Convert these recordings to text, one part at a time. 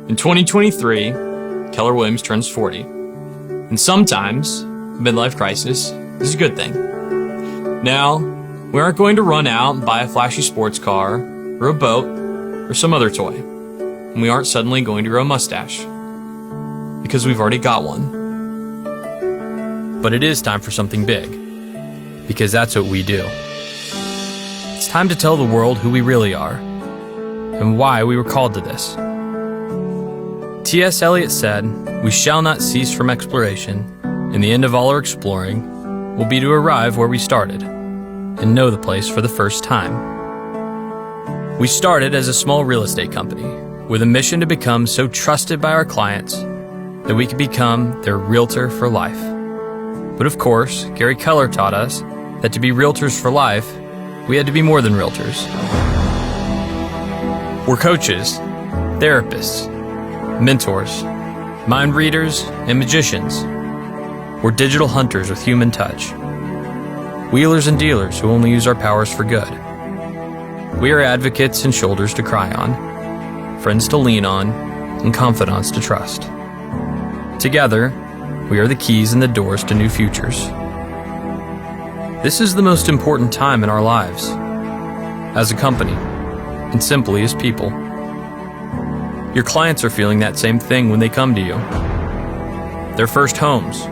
In 2023, Keller Williams turns 40. And sometimes, midlife crisis is a good thing. Now, we aren't going to run out and buy a flashy sports car, or a boat, or some other toy. And we aren't suddenly going to grow a mustache. Because we've already got one. But it is time for something big. Because that's what we do. It's time to tell the world who we really are. And why we were called to this. T.S. Eliot said, "We shall not cease from exploration, and the end of all our exploring will be to arrive where we started, and know the place for the first time." We started as a small real estate company, with a mission to become so trusted by our clients that we could become their realtor for life. But of course, Gary Keller taught us that to be realtors for life, we had to be more than realtors. We're coaches, therapists, mentors, mind readers, and magicians. We're digital hunters with human touch. Wheelers and dealers who only use our powers for good. We are advocates and shoulders to cry on, friends to lean on, and confidants to trust. Together, we are the keys and the doors to new futures. This is the most important time in our lives, as a company, and simply as people. Your clients are feeling that same thing when they come to you. Their first homes,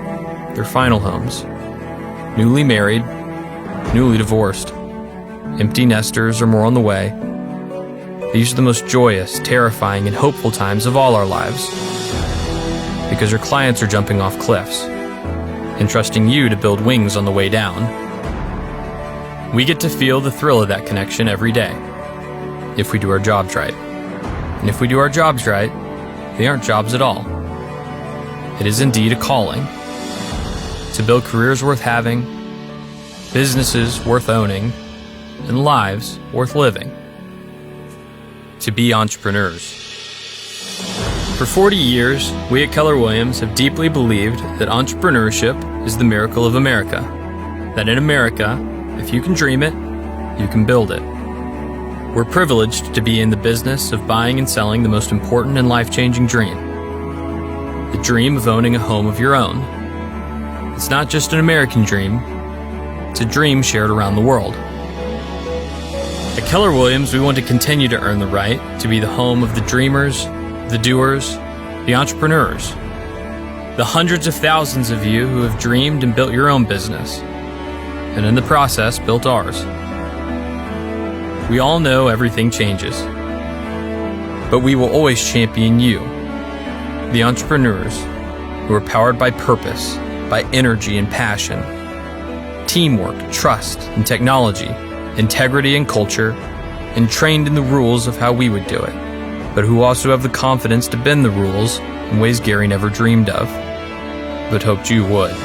their final homes, newly married, newly divorced, empty nesters or more on the way. These are the most joyous, terrifying, and hopeful times of all our lives. Because your clients are jumping off cliffs and trusting you to build wings on the way down. We get to feel the thrill of that connection every day, if we do our jobs right. And if we do our jobs right, they aren't jobs at all. It is indeed a calling. To build careers worth having, businesses worth owning, and lives worth living. To be entrepreneurs. For 40 years, we at Keller Williams have deeply believed that entrepreneurship is the miracle of America. That in America, if you can dream it, you can build it. We're privileged to be in the business of buying and selling the most important and life-changing dream. The dream of owning a home of your own. It's not just an American dream, it's a dream shared around the world. At Keller Williams, we want to continue to earn the right to be the home of the dreamers, the doers, the entrepreneurs. The hundreds of thousands of you who have dreamed and built your own business, and in the process built ours. We all know everything changes, but we will always champion you, the entrepreneurs who are powered by purpose, by energy and passion, teamwork, trust and technology, integrity and culture, and trained in the rules of how we would do it, but who also have the confidence to bend the rules in ways Gary never dreamed of, but hoped you would.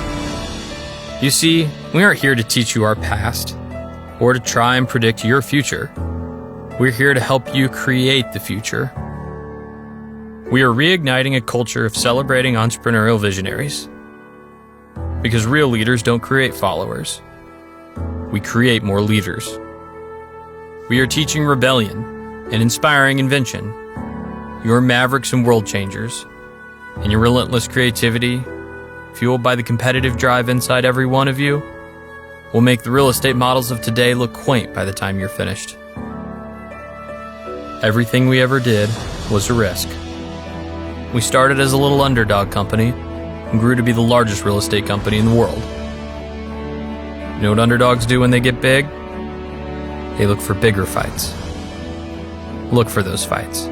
You see, we aren't here to teach you our past, or to try and predict your future. We're here to help you create the future. We are reigniting a culture of celebrating entrepreneurial visionaries. Because real leaders don't create followers. We create more leaders. We are teaching rebellion and inspiring invention. Your mavericks and world changers, and your relentless creativity, fueled by the competitive drive inside every one of you, will make the real estate models of today look quaint by the time you're finished. Everything we ever did was a risk. We started as a little underdog company and grew to be the largest real estate company in the world. You know what underdogs do when they get big? They look for bigger fights. Look for those fights.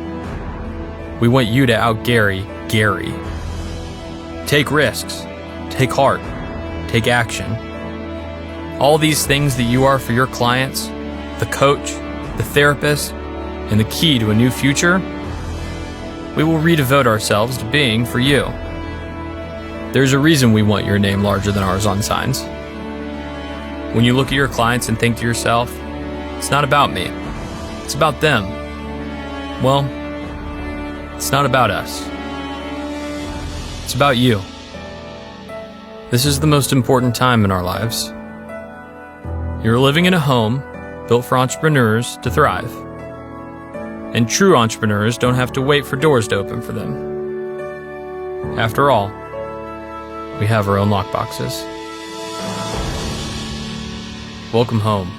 We want you to out-Gary Gary. Take risks. Take heart. Take action. All these things that you are for your clients, the coach, the therapist, and the key to a new future, we will redevote ourselves to being for you. There's a reason we want your name larger than ours on signs. When you look at your clients and think to yourself, it's not about me, it's about them. Well, it's not about us. It's about you. This is the most important time in our lives. You're living in a home built for entrepreneurs to thrive. And true entrepreneurs don't have to wait for doors to open for them. After all, we have our own lockboxes. Welcome home.